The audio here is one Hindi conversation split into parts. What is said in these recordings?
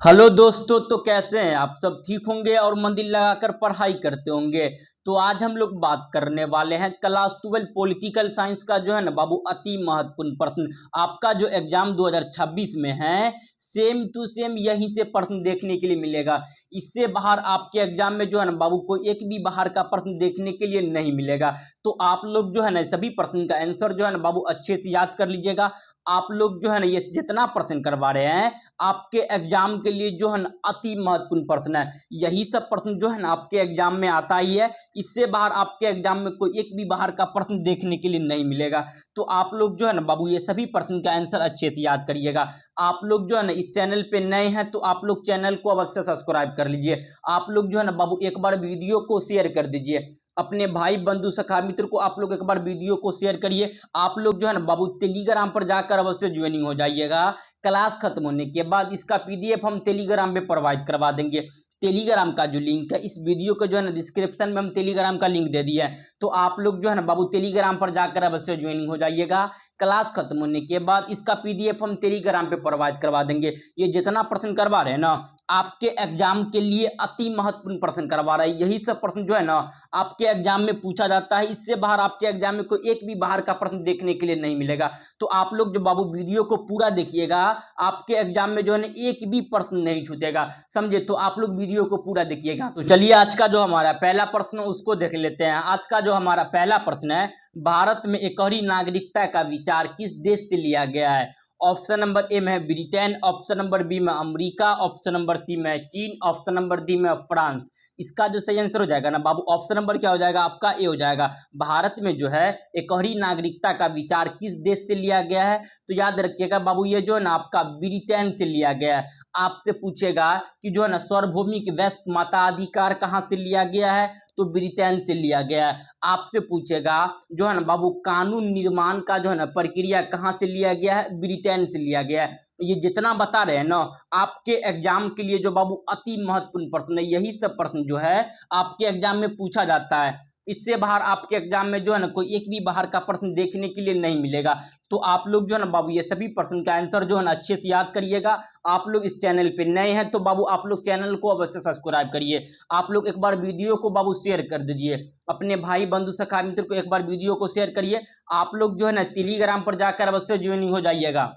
हेलो दोस्तों, तो कैसे हैं आप सब? ठीक होंगे और मन दिल लगाकर पढ़ाई करते होंगे। तो आज हम लोग बात करने वाले हैं क्लास 12 पॉलिटिकल साइंस का जो है ना बाबू अति महत्वपूर्ण प्रश्न। आपका जो एग्जाम 2026 में है, सेम टू सेम यहीं से प्रश्न देखने के लिए मिलेगा। इससे बाहर आपके एग्जाम में जो है ना बाबू कोई एक भी बाहर का प्रश्न देखने के लिए नहीं मिलेगा। तो आप लोग जो है ना सभी प्रश्न का आंसर जो है ना बाबू अच्छे से याद कर लीजिएगा। आप लोग जो है ना ये जितना प्रश्न करवा रहे हैं आपके एग्जाम के लिए जो है ना अति महत्वपूर्ण प्रश्न है। यही सब प्रश्न जो है ना आपके एग्जाम में आता ही है। इससे बाहर आपके एग्जाम में कोई एक भी बाहर का प्रश्न देखने के लिए नहीं मिलेगा। तो आप लोग जो है ना बाबू ये सभी प्रश्न का आंसर अच्छे से याद करिएगा। आप लोग जो है ना इस चैनल पे नए हैं तो आप लोग चैनल को अवश्य सब्सक्राइब कर लीजिए। आप लोग जो है ना बाबू एक बार वीडियो को शेयर कर दीजिए अपने भाई बंधु सखा मित्र को। आप लोग एक बार वीडियो को शेयर करिए। आप लोग जो है ना बाबू टेलीग्राम पर जाकर अवश्य ज्वाइनिंग हो जाइएगा। क्लास खत्म होने के बाद इसका पीडीएफ हम टेलीग्राम पे प्रोवाइड करवा देंगे। टेलीग्राम का जो लिंक है इस वीडियो के जो है ना डिस्क्रिप्शन में हम टेलीग्राम का लिंक दे दिया है। तो आप लोग जो है ना बाबू टेलीग्राम पर जाकर अवश्य ज्वाइनिंग हो जाइएगा। क्लास खत्म होने के बाद इसका पीडीएफ हम टेलीग्राम पे प्रोवाइड करवा देंगे। ये जितना प्रश्न करवा रहे हैं ना आपके एग्जाम के लिए अति महत्वपूर्ण प्रश्न करवा रहा है। यही सब प्रश्न जो है ना आपके एग्जाम में पूछा जाता है। इससे बाहर आपके एग्जाम में कोई एक भी बाहर का प्रश्न देखने के लिए नहीं मिलेगा। तो आप लोग जो बाबू वीडियो को पूरा देखिएगा, आपके एग्जाम में जो है ना एक भी प्रश्न नहीं छूटेगा, समझे? तो आप लोग वीडियो को पूरा देखिएगा। तो चलिए आज का जो हमारा पहला प्रश्न उसको देख लेते हैं। आज का जो हमारा पहला प्रश्न है, भारत में एकहरी नागरिकता का विचार किस देश से लिया गया है? ऑप्शन नंबर ए में है ब्रिटेन, ऑप्शन नंबर बी में अमेरिका, ऑप्शन नंबर सी में चीन, ऑप्शन नंबर डी में फ्रांस। इसका जो सही आंसर हो जाएगा ना बाबू ऑप्शन नंबर क्या हो जाएगा आपका? ए हो जाएगा। भारत में जो है एकहरी नागरिकता का विचार किस देश से लिया गया है? तो याद रखिएगा बाबू ये जो है ना आपका ब्रिटेन से लिया गया है। आपसे पूछेगा कि जो है ना सार्वभौमिक वैश्विक मताधिकार कहाँ से लिया गया है? तो ब्रिटेन से लिया गया है। आपसे पूछेगा जो है ना बाबू कानून निर्माण का जो है ना प्रक्रिया कहाँ से लिया गया है? ब्रिटेन से लिया गया है। ये जितना बता रहे हैं ना आपके एग्जाम के लिए जो बाबू अति महत्वपूर्ण प्रश्न है, यही सब प्रश्न जो है आपके एग्जाम में पूछा जाता है। इससे बाहर आपके एग्जाम में जो है ना कोई एक भी बाहर का प्रश्न देखने के लिए नहीं मिलेगा। तो आप लोग जो है ना बाबू ये सभी प्रश्न का आंसर जो है ना अच्छे से याद करिएगा। आप लोग इस चैनल पे नए हैं तो बाबू आप लोग चैनल को अवश्य सब्सक्राइब करिए। आप लोग एक बार वीडियो को बाबू शेयर कर दीजिए अपने भाई बंधु सखा मित्र को। एक बार वीडियो को शेयर करिए। आप लोग जो है ना टेलीग्राम पर जाकर अवश्य ज्वाइनिंग हो जाइएगा।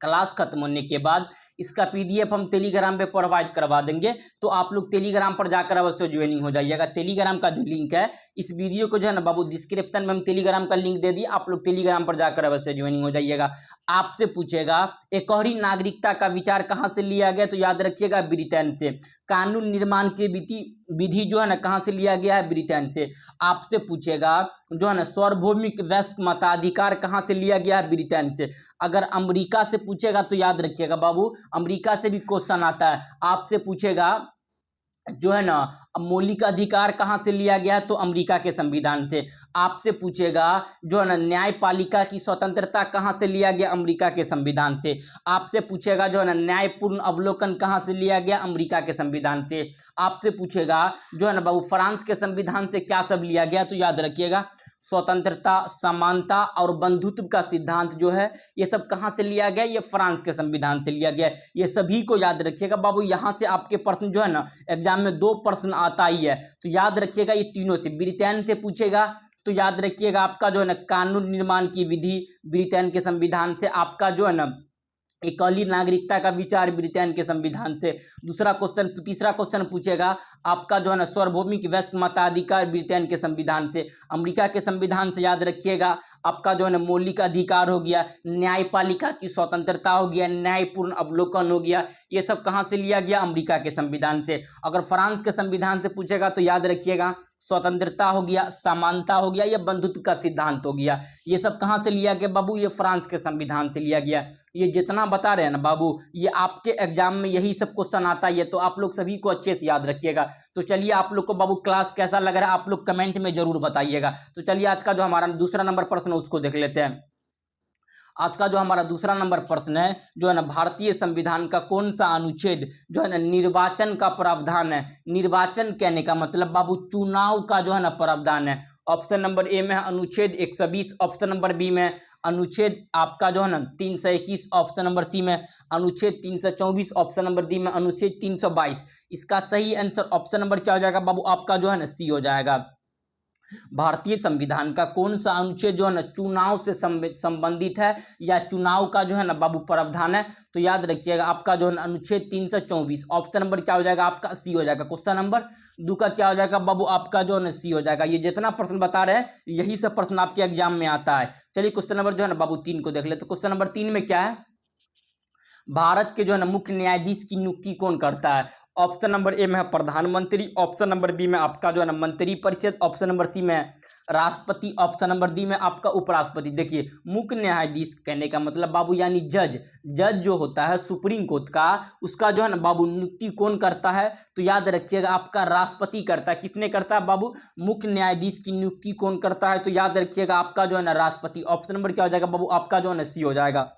क्लास खत्म होने के बाद इसका पीडीएफ हम टेलीग्राम पे प्रोवाइड करवा देंगे। तो आप लोग टेलीग्राम पर जाकर अवश्य ज्वाइनिंग हो जाइएगा। टेलीग्राम का जो लिंक है इस वीडियो को जो है ना बाबू डिस्क्रिप्शन में हम टेलीग्राम का लिंक दे दिए। आप लोग टेलीग्राम पर जाकर अवश्य ज्वाइनिंग हो जाइएगा। आपसे पूछेगा एकहरी नागरिकता का विचार कहाँ से लिया गया? तो याद रखिएगा ब्रिटेन से। कानून निर्माण की विधि जो है ना कहाँ से लिया गया है? ब्रिटेन से। आपसे पूछेगा जो है ना सार्वभौमिक वैश्विक मताधिकार कहाँ से लिया गया है? ब्रिटेन से। अगर अमेरिका से पूछेगा तो याद रखिएगा बाबू अमेरिका से भी क्वेश्चन आता है। आपसे पूछेगा जो है ना मौलिक अधिकार कहाँ से लिया गया है? तो अमेरिका के संविधान से। आपसे पूछेगा जो है ना न्यायपालिका की स्वतंत्रता कहाँ से लिया गया? अमेरिका के संविधान से। आपसे पूछेगा जो है ना न्यायपूर्ण अवलोकन कहाँ से लिया गया? अमेरिका के संविधान से। आपसे पूछेगा जो है ना बाबू फ्रांस के संविधान से क्या सब लिया गया? तो याद रखिएगा स्वतंत्रता, समानता और बंधुत्व का सिद्धांत जो है ये सब कहाँ से लिया गया? ये फ्रांस के संविधान से लिया गया। ये सभी को याद रखिएगा बाबू। यहाँ से आपके प्रश्न जो है ना एग्जाम में दो प्रश्न आता ही है। तो याद रखिएगा ये तीनों से। ब्रिटेन से पूछेगा तो याद रखिएगा आपका जो है ना कानून निर्माण की विधि ब्रिटेन के संविधान से। आपका जो है ना एकहरी नागरिकता का विचार ब्रिटेन के संविधान से। दूसरा क्वेश्चन तीसरा क्वेश्चन पूछेगा आपका जो है ना सार्वभौमिक वैश्विक मताधिकार ब्रिटेन के संविधान से। अमेरिका के संविधान से याद रखिएगा आपका जो है ना मौलिक अधिकार हो गया, न्यायपालिका की स्वतंत्रता हो गया, न्यायपूर्ण अवलोकन हो गया। ये सब कहाँ से लिया गया? अमेरिका के संविधान से। अगर फ्रांस के संविधान से पूछेगा तो याद रखिएगा स्वतंत्रता हो गया, समानता हो गया, या बंधुत्व का सिद्धांत हो गया। ये सब कहाँ से लिया गया बाबू? ये फ्रांस के संविधान से लिया गया। ये जितना बता रहे हैं ना बाबू ये आपके एग्जाम में यही सब क्वेश्चन आता है। तो आप लोग सभी को अच्छे से याद रखिएगा। तो चलिए आप लोग को बाबू क्लास कैसा लग रहा है आप लोग कमेंट में जरूर बताइएगा। तो चलिए आज का जो हमारा दूसरा नंबर प्रश्न उसको देख लेते हैं। आज का जो हमारा दूसरा नंबर प्रश्न है जो है ना, भारतीय संविधान का कौन सा अनुच्छेद जो है ना निर्वाचन का प्रावधान है। निर्वाचन कहने का मतलब बाबू चुनाव का जो है ना प्रावधान है। ऑप्शन नंबर ए में है अनुच्छेद 120, ऑप्शन नंबर बी में अनुच्छेद आपका जो है ना 321, ऑप्शन नंबर सी में अनुच्छेद 324, ऑप्शन नंबर डी में अनुच्छेद 322। इसका सही आंसर ऑप्शन नंबर क्या हो जाएगा बाबू, आपका जो है ना सी हो जाएगा। भारतीय संविधान का कौन सा अनुच्छेद जो है ना चुनाव से संबंधित है या चुनाव का जो है ना बाबू प्रावधान है, तो याद रखिएगा आपका जो है ना अनुच्छेद 324। ऑप्शन नंबर क्या हो जाएगा आपका, सी हो जाएगा। क्वेश्चन नंबर 2 का क्या हो जाएगा बाबू, आपका जो है ना सी हो जाएगा। ये जितना प्रश्न बता रहे हैं यही सब प्रश्न आपके एग्जाम में आता है। चलिए क्वेश्चन नंबर जो है ना बाबू 3 को देख ले। तो क्वेश्चन नंबर 3 में क्या है, भारत के जो है ना मुख्य न्यायाधीश की नियुक्ति कौन करता है। ऑप्शन नंबर ए में है प्रधानमंत्री, ऑप्शन नंबर बी में आपका जो है ना मंत्री परिषद, ऑप्शन नंबर सी में राष्ट्रपति, ऑप्शन नंबर डी में आपका उपराष्ट्रपति। देखिए मुख्य न्यायाधीश कहने का मतलब बाबू यानी जज, जज जो होता है सुप्रीम कोर्ट का, उसका जो है ना बाबू नियुक्ति कौन करता है, तो याद रखिएगा आपका राष्ट्रपति करता है। किसने करता है बाबू, मुख्य न्यायाधीश की नियुक्ति कौन करता है, तो याद रखिएगा आपका जो है ना राष्ट्रपति। ऑप्शन नंबर क्या हो जाएगा बाबू, आपका जो है ना सी हो जाएगा।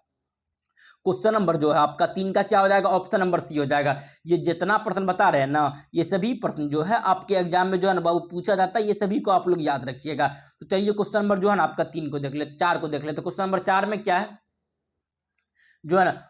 क्वेश्चन नंबर जो है आपका 3 का क्या हो जाएगा, ऑप्शन नंबर सी हो जाएगा। ये जितना प्रश्न बता रहे हैं ना, ये सभी प्रश्न जो है आपके एग्जाम में जो है ना बाबू पूछा जाता है, ये सभी को आप लोग याद रखिएगा। तो चलिए क्वेश्चन नंबर जो है ना आपका 3 को देख ले, 4 को देख ले। तो क्वेश्चन नंबर 4 में क्या है जो है ना,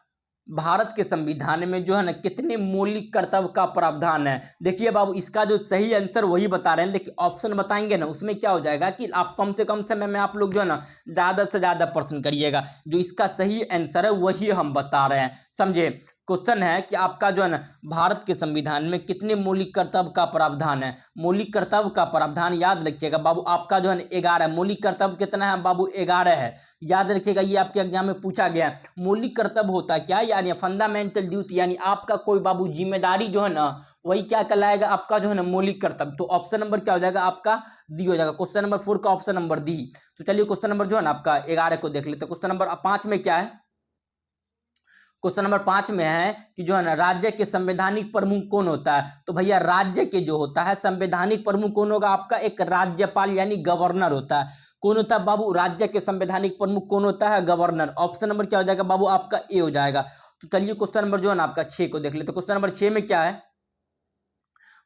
भारत के संविधान में जो है ना कितने मौलिक कर्तव्य का प्रावधान है। देखिए बाबू इसका जो सही आंसर वही बता रहे हैं, लेकिन ऑप्शन बताएंगे ना उसमें क्या हो जाएगा कि आप कम से कम समय में आप लोग जो है ना ज़्यादा से ज़्यादा प्रश्न करिएगा। जो इसका सही आंसर है वही हम बता रहे हैं, समझे। क्वेश्चन है कि आपका जो है ना भारत के संविधान में कितने मौलिक कर्तव्य का प्रावधान है। मौलिक कर्तव्य का प्रावधान याद रखिएगा बाबू आपका जो है ना 11। मौलिक कर्तव्य कितना है बाबू, 11 है। याद रखिएगा ये आपके एग्जाम में पूछा गया है। मौलिक कर्तव्य होता है क्या, यानी फंडामेंटल ड्यूटी, यानी आपका कोई बाबू जिम्मेदारी जो है ना वही क्या कहलाएगा आपका जो है ना मौलिक कर्तव्य। तो ऑप्शन नंबर क्या हो जाएगा आपका, डी हो जाएगा। क्वेश्चन नंबर 4 का ऑप्शन नंबर डी। तो चलिए क्वेश्चन नंबर जो है ना आपका 11 को देख लेते हैं। क्वेश्चन नंबर 5 में क्या है, क्वेश्चन नंबर 5 में है कि जो है ना राज्य के संवैधानिक प्रमुख कौन होता है। तो भैया राज्य के जो होता है संवैधानिक प्रमुख कौन होगा आपका, एक राज्यपाल यानी गवर्नर होता है। कौन होता है बाबू, राज्य के संवैधानिक प्रमुख कौन होता है, गवर्नर। ऑप्शन नंबर क्या हो जाएगा बाबू आपका ए हो जाएगा। तो चलिए क्वेश्चन नंबर जो है ना आपका 6 को देख लेते। क्वेश्चन नंबर 6 में क्या है,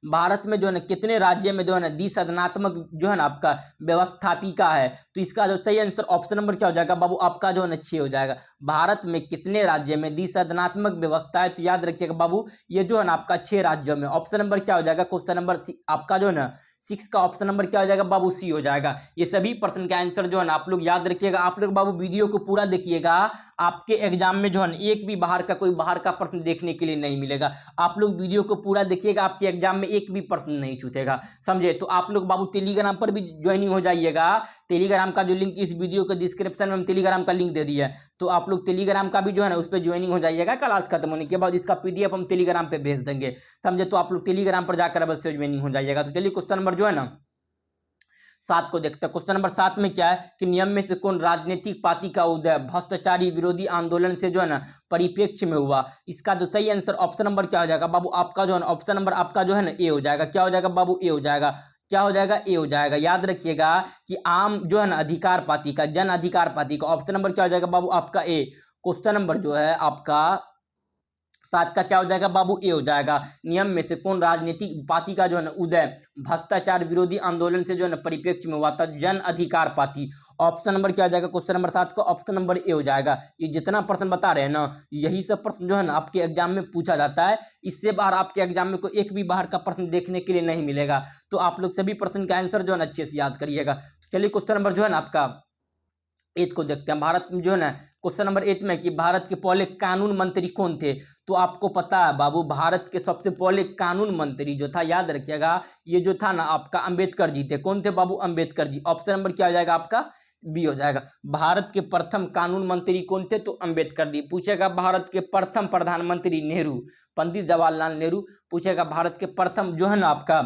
भारत में जो है ना कितने राज्य में जो है ना द्विसदनात्मक जो है ना आपका व्यवस्थापिका है। तो इसका जो सही आंसर ऑप्शन नंबर क्या हो जाएगा बाबू, आपका जो है ना 6 हो जाएगा। भारत में कितने राज्य में द्विसदनात्मक व्यवस्था है, तो याद रखिएगा बाबू ये जो है ना आपका 6 राज्यों में। ऑप्शन नंबर क्या हो जाएगा, क्वेश्चन नंबर आपका जो है ना 6 का ऑप्शन नंबर क्या हो जाएगा बाबू, सी हो जाएगा। ये सभी प्रश्न का आंसर जो है ना आप लोग याद रखिएगा। आप लोग बाबू वीडियो को पूरा देखिएगा, आपके एग्जाम में जो है ना एक भी कोई बाहर का प्रश्न देखने के लिए नहीं मिलेगा। आप लोग वीडियो को पूरा देखिएगा, आपके एग्जाम में एक भी प्रश्न नहीं छूटेगा, समझे। तो आप लोग बाबू टेलीग्राम पर भी ज्वाइनिंग हो जाइएगा। टेलीग्राम का जो लिंक इस वीडियो के डिस्क्रिप्शन में हम टेलीग्राम का लिंक दे दिया है, तो आप लोग टेलीग्राम का भी जो है ना उस पर ज्वाइनिंग हो जाइएगा। क्लास खत्म होने के बाद इसका पीडीएफ हम टेलीग्राम पे भेज देंगे, समझे। तो आप लोग टेलीग्राम पर जाकर अवश्य ज्वाइनिंग हो जाइएगा। तो चलिए क्वेश्चन नंबर जो है ना 7 को देखते हैं। क्वेश्चन नंबर 7 में क्या है कि नियम में से कौन राजनीतिक पार्टी का उदय भ्रष्टाचारी विरोधी आंदोलन से जो है ना परिप्रेक्ष्य में हुआ। इसका जो सही आंसर ऑप्शन नंबर क्या हो जाएगा बाबू, आपका जो है ना ऑप्शन नंबर आपका जो है ना ए हो जाएगा। क्या हो जाएगा बाबू, ए हो जाएगा। क्या हो जाएगा, ए हो जाएगा। याद रखिएगा कि आम जो है ना अधिकार पार्टी का, जन अधिकार पार्टी का ऑप्शन नंबर क्या हो जाएगा बाबू, आपका ए। क्वेश्चन नंबर जो है आपका 7 का क्या हो जाएगा बाबू, ए हो जाएगा। नियम में से कौन राजनीतिक पार्टी का जो है ना उदय भ्रष्टाचार विरोधी आंदोलन से जो है ना परिप्रेक्ष्य में हुआ था, जन अधिकार पार्टी। ऑप्शन नंबर क्या हो जाएगा, क्वेश्चन नंबर 7 का ऑप्शन नंबर ए हो जाएगा। ये जितना प्रश्न बता रहे हैं ना यही सब प्रश्न जो है ना आपके एग्जाम में पूछा जाता है। इससे बाहर आपके एग्जाम में कोई एक भी बाहर का प्रश्न देखने के लिए नहीं मिलेगा। तो आप लोग सभी प्रश्न का आंसर जो है ना अच्छे से याद करिएगा। तो चलिए क्वेश्चन नंबर जो है ना आपका 8 को देखते हैं। भारत में जो है ना क्वेश्चन नंबर 8 में कि भारत के पहले कानून मंत्री कौन थे। तो आपको पता है बाबू भारत के सबसे पहले कानून मंत्री जो था, याद रखिएगा ये जो था ना आपका अंबेडकर जी थे। कौन थे बाबू, अंबेडकर जी। ऑप्शन नंबर क्या हो जाएगा आपका, बी हो जाएगा। भारत के प्रथम कानून मंत्री कौन थे, तो अंबेडकर जी। पूछेगा भारत के प्रथम प्रधानमंत्री नेहरू, पंडित जवाहरलाल नेहरू। पूछेगा भारत के प्रथम जो है ना आपका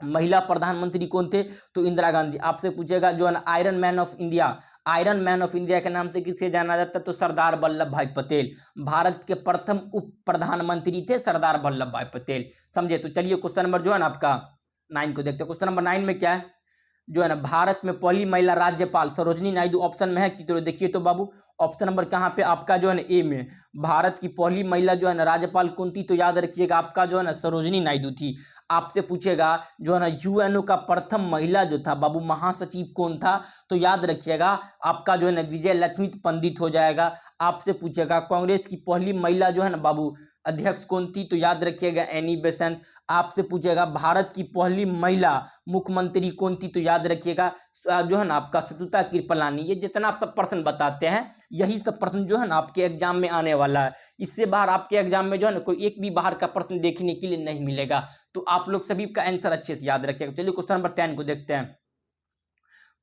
महिला प्रधानमंत्री कौन थे, तो इंदिरा गांधी। आपसे पूछेगा जो है ना iron man of India, iron man of India के नाम से किसे जाना जाता है, तो सरदार वल्लभ भाई पटेल। भारत के प्रथम उप प्रधानमंत्री थे सरदार वल्लभ भाई पटेल, समझे। तो चलिए क्वेश्चन नंबर जो है ना आपका 9 को देखते हैं। क्वेश्चन नंबर 9 में क्या है, जो है ना भारत में पहली महिला राज्यपाल सरोजनी नायडू ऑप्शन में है कि तो देखिए तो बाबू ऑप्शन नंबर कहाँ पे आपका जो है ना ए में भारत की पहली महिला जो है ना राज्यपाल कौन थी, तो याद रखिएगा आपका जो है ना सरोजनी नायडू थी। आपसे पूछेगा जो है ना यूएनओ का प्रथम महिला जो था बाबू महासचिव कौन था, तो याद रखिएगा आपका जो है ना विजय लक्ष्मी पंडित हो जाएगा। आपसे पूछेगा कांग्रेस की पहली महिला जो है ना बाबू अध्यक्ष कौन थी, तो याद रखिएगा एनी बेसेंट। आपसे पूछेगा भारत की पहली महिला मुख्यमंत्री कौन थी, तो याद रखिएगा जो है ना आपका सुचित्रा कृपलानी। ये जितना सब प्रश्न बताते हैं यही सब प्रश्न जो है ना आपके एग्जाम में आने वाला है। इससे बाहर आपके एग्जाम में जो है ना कोई एक भी बाहर का प्रश्न देखने के लिए नहीं मिलेगा, तो आप लोग सभी का आंसर अच्छे से याद रखिएगा। चलिए क्वेश्चन नंबर 10 को देखते हैं।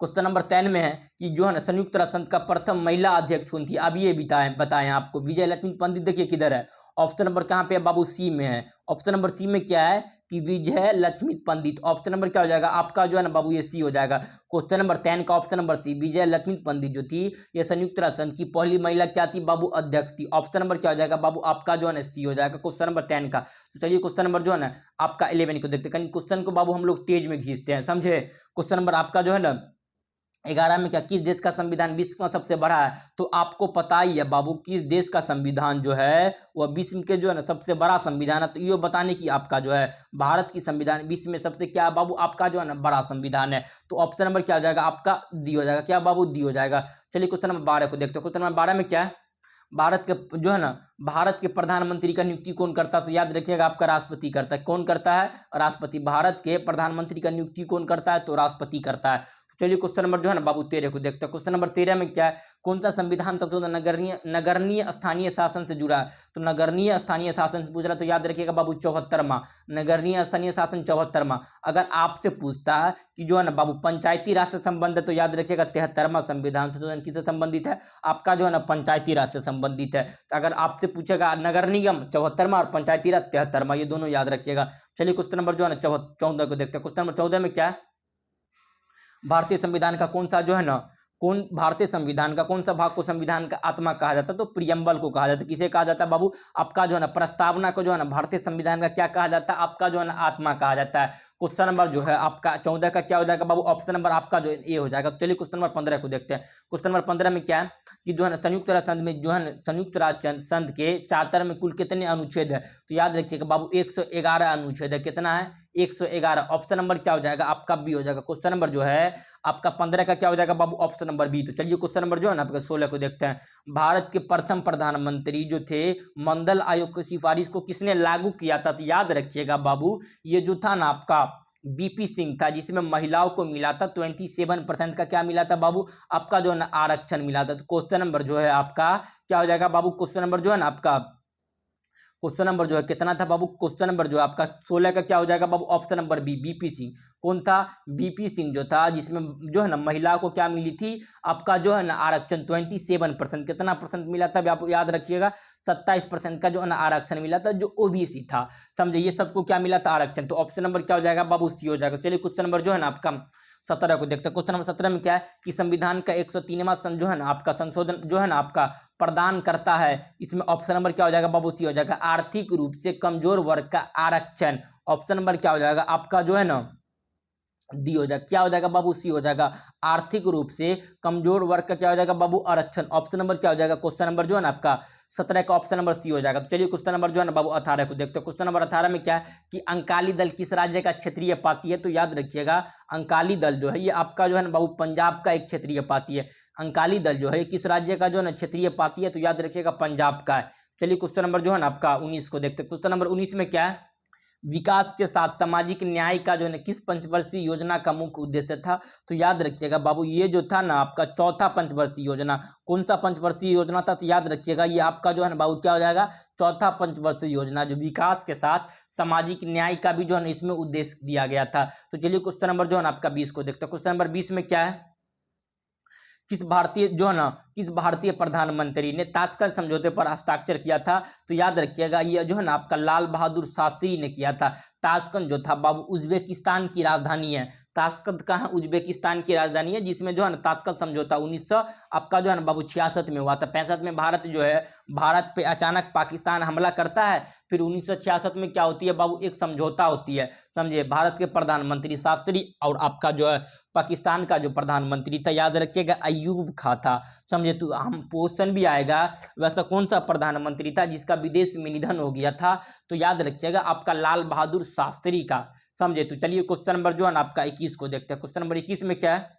क्वेश्चन नंबर 10 में है कि जो है ना संयुक्त राष्ट्र संघ का प्रथम महिला अध्यक्ष कौन थी, अब ये बताएं आपको। विजय लक्ष्मी पंडित देखिए किधर है, ऑप्शन नंबर कहाँ पे है बाबू सी में है। ऑप्शन नंबर सी में क्या है कि विजय लक्ष्मी पंडित। ऑप्शन नंबर क्या हो जाएगा आपका जो है ना बाबू ये सी हो जाएगा। क्वेश्चन नंबर 10 का ऑप्शन नंबर सी विजय लक्ष्मी पंडित जो थी ये संयुक्त राष्ट्र संघ की पहली महिला क्या थी बाबू अध्यक्ष थी। ऑप्शन नंबर क्या हो जाएगा बाबू आपका जो है ना सी हो जाएगा क्वेश्चन नंबर 10 का। तो चलिए क्वेश्चन नंबर जो है ना आपका 11 को देखते हैं। क्वेश्चन को बाबू हम लोग तेज में खींचते हैं, समझे। क्वेश्चन नंबर आपका जो है ना 11 में क्या, किस देश का संविधान विश्व का सबसे बड़ा है, तो आपको पता ही है बाबू किस देश का संविधान जो है वह विश्व के जो है ना सबसे बड़ा संविधान है। तो ये बताने की आपका जो है भारत की संविधान विश्व में सबसे क्या बाबू आपका जो है ना बड़ा संविधान है। तो ऑप्शन नंबर क्या हो जाएगा आपका डी हो जाएगा, क्या बाबू डी हो जाएगा। चलिए क्वेश्चन नंबर 12 को देखते हैं। क्वेश्चन नंबर 12 में क्या है, भारत के जो है ना भारत के प्रधानमंत्री का नियुक्ति कौन करता है, तो याद रखिएगा आपका राष्ट्रपति करता है। कौन करता है, राष्ट्रपति। भारत के प्रधानमंत्री का नियुक्ति कौन करता है, तो राष्ट्रपति करता है। चलिए क्वेश्चन नंबर जो है ना बाबू 13 को देखते हैं। क्वेश्चन नंबर 13 में क्या है, कौन सा संविधान संशोधन नगरीय स्थानीय शासन से जुड़ा है, तो नगरीय स्थानीय शासन से पूछ रहा है, तो याद रखिएगा बाबू 74वां नगरीय स्थानीय शासन 74वां। अगर आपसे पूछता है कि जो है ना बाबू पंचायती राज से संबंध है, तो याद रखिएगा 73वां संविधान संशोधन किससे संबंधित है, आपका जो है ना पंचायती राज से संबंधित है। तो अगर आपसे पूछेगा नगर निगम 74वां और पंचायती राज 73वां, ये दोनों याद रखिएगा। चलिए क्वेश्चन नंबर जो है ना 14 को देखते हैं। क्वेश्चन नंबर 14 में क्या है, भारतीय संविधान का कौन सा जो है ना भारतीय संविधान का कौन सा भाग को संविधान का आत्मा कहा जाता है, तो प्रियम्बल को कहा जाता है। किसे कहा जाता है बाबू, आपका जो है ना प्रस्तावना को जो है ना भारतीय संविधान का क्या कहा जाता है, आपका जो है ना आत्मा कहा जाता है। क्वेश्चन नंबर जो है आपका 14 का क्या हो जाएगा बाबू, ऑप्शन नंबर आपका जो ए हो जाएगा। चलिए क्वेश्चन नंबर 15 को देखते हैं। क्वेश्चन नंबर 15 में क्या है कि जो है ना संयुक्त राष्ट्र संघ में जो है ना संयुक्त राष्ट्र संघ के चार्टर में कुल कितने अनुच्छेद है, तो याद रखिएगा बाबू 111 अनुच्छेद है। कितना है, 111। ऑप्शन नंबर क्या हो जाएगा आपका बी हो जाएगा। क्वेश्चन नंबर जो है आपका 15 का क्या हो जाएगा बाबू, ऑप्शन नंबर बी। तो चलिए क्वेश्चन नंबर जो है ना आपका 16 को देखते हैं। भारत के प्रथम प्रधानमंत्री जो थे मंडल आयोग की सिफारिश को किसने लागू किया था, तो याद रखिएगा बाबू ये जो था ना आपका बीपी सिंह था, जिसमें महिलाओं को मिला था 27% का क्या मिला था बाबू, आपका जो है ना आरक्षण मिला था। तो क्वेश्चन नंबर जो है आपका क्या हो जाएगा बाबू, क्वेश्चन नंबर जो है ना आपका क्वेश्चन नंबर जो है कितना था बाबू, क्वेश्चन नंबर जो है आपका 16 का क्या हो जाएगा बाबू, option number B BP Singh. कौन था, बीपी सिंह जो था, जिसमें जो है ना महिला को क्या मिली थी, आपका जो है ना आरक्षण 27%। कितना परसेंट मिला था आप याद रखिएगा, 27% का जो है ना आरक्षण मिला था, जो ओबीसी था, समझे। ये सबको क्या मिला था, आरक्षण। तो ऑप्शन नंबर क्या हो जाएगा बाबू, सी हो जाएगा। चलिए क्वेश्चन नंबर जो है ना आपका 17 को देखते हैं। क्वेश्चन नंबर 17 में क्या है कि संविधान का 103वां जो है ना आपका संशोधन जो है ना आपका प्रदान करता है, इसमें ऑप्शन नंबर क्या हो जाएगा बाबू, सी हो जाएगा, आर्थिक रूप से कमजोर वर्ग का आरक्षण। ऑप्शन नंबर क्या हो जाएगा आपका जो है ना डी हो जाएगा, क्या हो जाएगा बाबू, सी हो जाएगा, आर्थिक रूप से कमजोर वर्ग का क्या हो जाएगा बाबू, आरक्षण। ऑप्शन नंबर क्या हो जाएगा, क्वेश्चन नंबर जो है ना आपका 17 का ऑप्शन नंबर सी हो जाएगा। तो चलिए क्वेश्चन नंबर जो है ना बाबू 18 को देखते हैं। क्वेश्चन नंबर 18 में क्या है कि अंकाली दल किस राज्य का क्षेत्रीय पार्टी है, तो याद रखिएगा अंकाली दल जो है ये आपका जो है ना बाबू पंजाब का एक क्षेत्रीय पार्टी है। अंकाली दल जो है किस राज्य का जो है ना क्षेत्रीय पार्टी है, तो याद रखिएगा पंजाब का है। चलिए क्वेश्चन नंबर जो है ना आपका 19 को देखते हैं। क्वेश्चन नंबर 19 में क्या है, विकास के साथ सामाजिक न्याय का जो है किस पंचवर्षीय योजना का मुख्य उद्देश्य था, तो याद रखिएगा बाबू ये जो था ना आपका चौथा पंचवर्षीय योजना। कौन सा पंचवर्षीय योजना था, तो याद रखिएगा ये आपका जो है ना बाबू क्या हो जाएगा, चौथा पंचवर्षीय योजना, जो विकास के साथ सामाजिक न्याय का भी जो है ना इसमें उद्देश्य दिया गया था। तो चलिए क्वेश्चन नंबर जो है ना आपका 20 को देखते हैं। क्वेश्चन नंबर 20 में क्या है, किस भारतीय प्रधानमंत्री ने ताशकंद समझौते पर हस्ताक्षर किया था, तो याद रखिएगा ये जो है ना आपका लाल बहादुर शास्त्री ने किया था। ताशकंद जो था बाबू उज्बेकिस्तान की राजधानी है। ताशकंद कहाँ, उज्बेकिस्तान की राजधानी है, जिसमें जो है ना ताशकंद समझौता 1900 आपका जो है ना बाबू 66 में हुआ था। 65 में भारत जो है, भारत पे अचानक पाकिस्तान हमला करता है, फिर 1966 में क्या होती है बाबू, एक समझौता होती है, समझे। भारत के प्रधानमंत्री शास्त्री और आपका जो है पाकिस्तान का जो प्रधानमंत्री था, याद रखिएगा, अयूब खां था, समझे। तो हम क्वेश्चन भी आएगा, वैसा कौन सा प्रधानमंत्री था जिसका विदेश में निधन हो गया था, तो याद रखिएगा आपका लाल बहादुर शास्त्री का, समझे। तो चलिए क्वेश्चन नंबर जो है ना आपका 21 को देखते हैं। क्वेश्चन नंबर 21 में क्या है,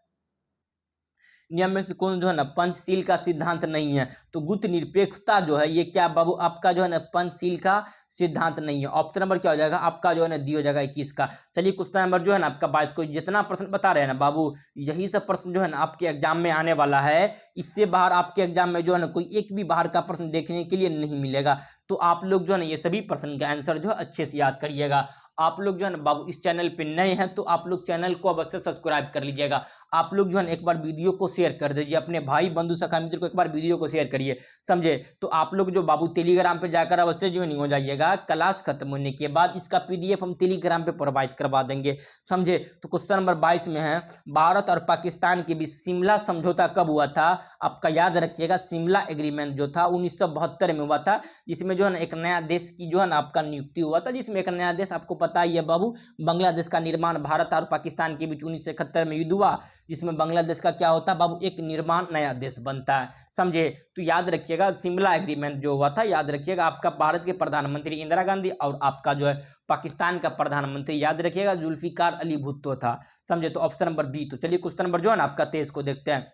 नियम में से कौन जो है ना पंचशील का सिद्धांत नहीं है, तो गुप्त निरपेक्षता जो है ये क्या बाबू आपका जो है ना पंचशील का सिद्धांत नहीं है। ऑप्शन नंबर क्या हो जाएगा आपका जो है ना डी हो जाएगा 21 का। चलिए क्वेश्चन नंबर जो है ना आपका 22 को, जितना प्रश्न बता रहे हैं ना बाबू, यही सब प्रश्न जो है ना आपके एग्जाम में आने वाला है। इससे बाहर आपके एग्जाम में जो है ना कोई एक भी बाहर का प्रश्न देखने के लिए नहीं मिलेगा। तो आप लोग जो है ना ये सभी प्रश्न का आंसर जो है अच्छे से याद करिएगा। आप लोग जो है ना बाबू इस चैनल पे नए हैं तो आप लोग चैनल को अवश्य सब्सक्राइब कर लीजिएगा। आप लोग जो है ना एक बार वीडियो को शेयर कर दीजिए, अपने भाई बंधु सखा मित्र को एक बार वीडियो को शेयर करिए, समझे। तो आप लोग जो बाबू टेलीग्राम पे जाकर अवश्य जो नहीं हो जाइएगा। क्लास खत्म होने के बाद इसका PDF हम टेलीग्राम पे प्रोवाइड करवा देंगे, समझे। तो क्वेश्चन नंबर 22 में है, भारत और पाकिस्तान के बीच शिमला समझौता कब हुआ था, आपका याद रखिएगा शिमला एग्रीमेंट जो था 1972 में हुआ था, जिसमें जो है ना एक नया देश की जो है ना आपका नियुक्ति हुआ था, जिसमें एक नया देश आपको पता ही है बाबू, बांग्लादेश का निर्माण भारत और पाकिस्तान के बीच 1971 में युद्ध हुआ, जिसमें बांग्लादेश का क्या होता है बाबू, एक निर्माण नया देश बनता है, समझे। तो याद रखिएगा शिमला एग्रीमेंट जो हुआ था, याद रखिएगा आपका भारत के प्रधानमंत्री इंदिरा गांधी और आपका जो है पाकिस्तान का प्रधानमंत्री याद रखिएगा जुल्फिकार अली भुट्टो था, समझे। तो ऑप्शन नंबर बी। तो चलिए क्वेश्चन नंबर जो है ना आपका 23 को देखते हैं।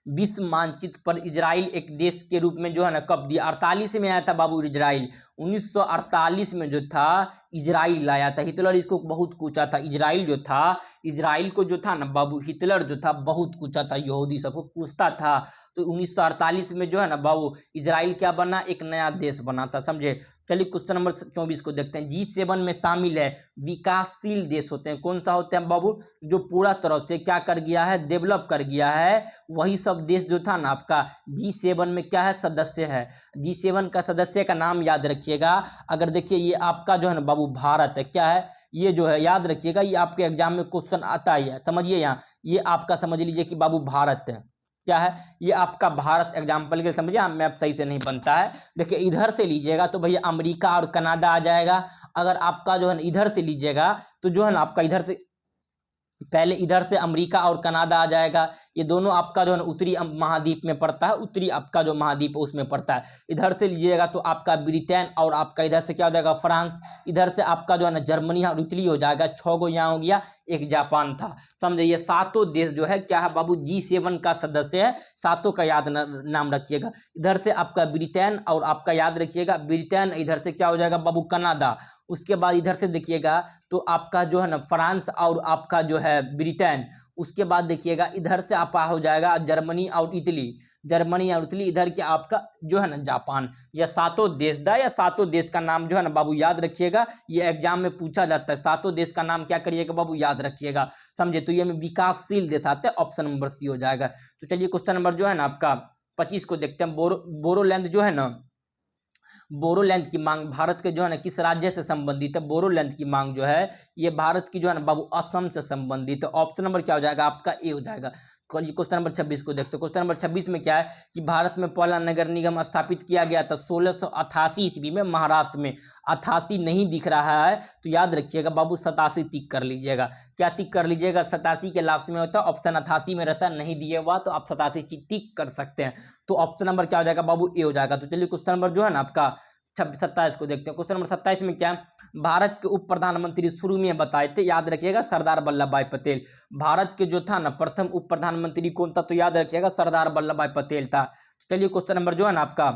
विश्व मानचित्र पर इजराइल एक देश के रूप में जो है ना कब दिया, 48 में आया था बाबू इजराइल। 1948 में जो था इजराइल आया था, हिटलर इसको बहुत कूचा था। इजराइल जो था, इजराइल को जो था ना बाबू हिटलर जो था बहुत कूचा था, यहूदी सबको कूचता था। तो 1948 में जो है ना बाबू इजराइल क्या बना, एक नया देश बना था, समझे। चलिए क्वेश्चन नंबर 24 को देखते हैं। G7 में शामिल है विकासशील देश होते हैं, कौन सा होते हैं बाबू, जो पूरा तरह से क्या कर गया है, डेवलप कर गया है, वही सब देश जो था ना आपका G7 में क्या है, सदस्य है। G7 का सदस्य का नाम याद रखिएगा। अगर देखिए ये आपका जो है ना बाबू भारत है, क्या है ये जो है, याद रखिएगा ये आपके एग्जाम में क्वेश्चन आता ही है, समझिए। यहाँ ये आपका समझ लीजिए कि बाबू भारत है, क्या है ये आपका भारत, एग्जाम्पल के लिए समझिए, मैप सही से नहीं बनता है। देखिए इधर से लीजिएगा तो भैया अमेरिका और कनाडा आ जाएगा। अगर आपका जो है ना इधर से लीजिएगा तो जो है ना आपका इधर से, पहले इधर से अमेरिका और कनाडा आ जाएगा। ये दोनों आपका जो है ना उत्तरी महाद्वीप में पड़ता है, उत्तरी आपका जो महाद्वीप है उसमें पड़ता है। इधर से लीजिएगा तो आपका ब्रिटेन और आपका इधर से क्या हो जाएगा, फ्रांस। इधर से आपका जो है ना जर्मनी और इटली हो जाएगा। 6 गो यहाँ हो गया, एक जापान था, समझे। ये सातों देश जो है क्या है बाबू, G7 का सदस्य है। सातों का याद नाम रखिएगा। इधर से आपका ब्रिटेन और आपका याद रखिएगा ब्रिटेन, इधर से क्या हो जाएगा बाबू कनाडा। उसके बाद इधर से देखिएगा तो आपका जो है ना फ्रांस और आपका जो है ब्रिटेन। उसके बाद देखिएगा इधर से आपका हो जाएगा जर्मनी और इटली, जर्मनी और इटली। इधर के आपका जो है ना जापान। यह सातों देश दा, या सातों देश का नाम जो है ना बाबू याद रखिएगा, ये एग्जाम में पूछा जाता है। सातों देश का नाम क्या करिएगा बाबू, याद रखिएगा, समझे। तो ये में विकासशील देश आते हैं, ऑप्शन नंबर सी हो जाएगा। तो चलिए क्वेश्चन नंबर जो है ना आपका 25 को देखते हैं। बोरोलैंड जो है ना, बोरोलैंड की मांग भारत के जो है ना किस राज्य से संबंधित है, बोरोलैंड की मांग जो है ये भारत की जो है ना बाबू असम से संबंधित है। ऑप्शन नंबर क्या हो जाएगा आपका, ए हो जाएगा। क्वेश्चन नंबर 26 को देखते हैं। क्वेश्चन नंबर 26 में क्या है कि भारत में पहला नगर निगम स्थापित किया गया था 1688 ईस्वी में महाराष्ट्र में। 88 नहीं दिख रहा है तो याद रखिएगा बाबू 87 टिक कर लीजिएगा। क्या टिक कर लीजिएगा, 87 के लास्ट में होता है, ऑप्शन 88 में रहता है, नहीं दिए हुआ तो आप 87 टिक कर सकते हैं। तो ऑप्शन नंबर क्या हो जाएगा बाबू, ए हो जाएगा। तो चलिए क्वेश्चन नंबर जो है ना आपका 27 को देखते हैं। क्वेश्चन नंबर 27 में क्या है, भारत के उप प्रधानमंत्री शुरू में बताए थे, याद रखिएगा सरदार वल्लभ भाई पटेल। भारत के जो था ना प्रथम उप प्रधानमंत्री कौन था, तो याद रखिएगा सरदार वल्लभ भाई पटेल था। चलिए क्वेश्चन नंबर जो है ना आपका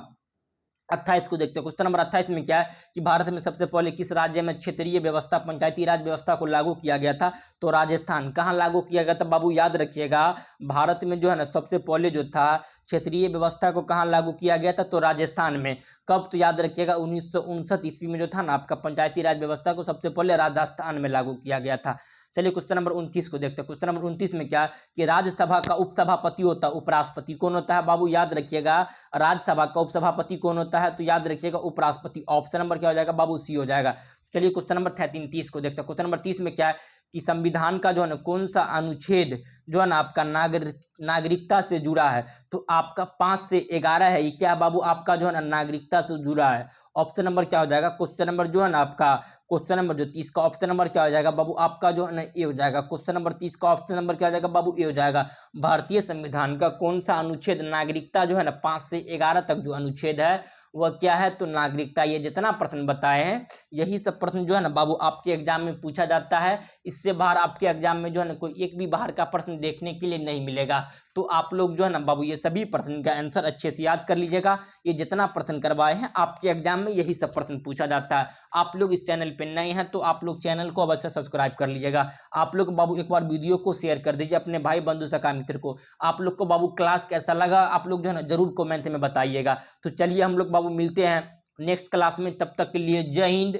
28 को देखते हैं। क्वेश्चन नंबर 28 में क्या है कि भारत में सबसे पहले किस राज्य में क्षेत्रीय व्यवस्था, पंचायती राज व्यवस्था को लागू किया गया था, तो राजस्थान। कहाँ लागू किया गया था बाबू, याद रखिएगा भारत में जो है ना सबसे पहले जो था क्षेत्रीय व्यवस्था को कहाँ लागू किया गया था, तो राजस्थान में। कब, तो याद रखिएगा 1959 ईस्वी में जो था ना आपका पंचायती राज व्यवस्था को सबसे पहले राजस्थान में लागू किया गया था। चलिए क्वेश्चन नंबर 29 को देखते हैं। क्वेश्चन नंबर 29 में क्या कि राज्यसभा का उपसभापति होता है उपराष्ट्रपति, कौन होता है बाबू, याद रखिएगा राज्यसभा का उपसभापति कौन होता है, तो याद रखिएगा उपराष्ट्रपति। ऑप्शन नंबर क्या हो जाएगा बाबू, सी हो जाएगा। चलिए क्वेश्चन नंबर 33 को देखते हैं। क्वेश्चन नंबर 30 में क्या है कि संविधान का जो है ना कौन सा अनुच्छेद जो है ना आपका नागरिकता से जुड़ा है। तो आपका 5 से 11 है, ये क्या बाबू आपका जो है ना नागरिकता से जुड़ा है। ऑप्शन नंबर क्या हो जाएगा, क्वेश्चन नंबर जो है ना आपका क्वेश्चन नंबर जो 30 का ऑप्शन नंबर क्या हो जाएगा बाबू आपका जो है ना ए हो जाएगा। क्वेश्चन नंबर 30 का ऑप्शन नंबर क्या हो जाएगा बाबू ए हो जाएगा। भारतीय संविधान का कौन सा अनुच्छेद नागरिकता जो है ना 5 से 11 तक जो अनुच्छेद है वह क्या है, तो नागरिकता। ये जितना प्रश्न बताए हैं यही सब प्रश्न जो है ना बाबू आपके एग्जाम में पूछा जाता है। इससे बाहर आपके एग्जाम में जो है ना कोई एक भी बाहर का प्रश्न देखने के लिए नहीं मिलेगा। तो आप लोग जो है ना बाबू ये सभी प्रश्न का आंसर अच्छे से याद कर लीजिएगा। ये जितना प्रश्न करवाए हैं आपके एग्जाम में यही सब प्रश्न पूछा जाता है। आप लोग इस चैनल पर नए हैं तो आप लोग चैनल को अवश्य सब्सक्राइब कर लीजिएगा। आप लोग बाबू एक बार वीडियो को शेयर कर दीजिए अपने भाई बंधु सखा मित्र को। आप लोग को बाबू क्लास कैसा लगा आप लोग जो है ना जरूर कमेंट में बताइएगा। तो चलिए हम लोग बाबू मिलते हैं नेक्स्ट क्लास में, तब तक के लिए जय हिंद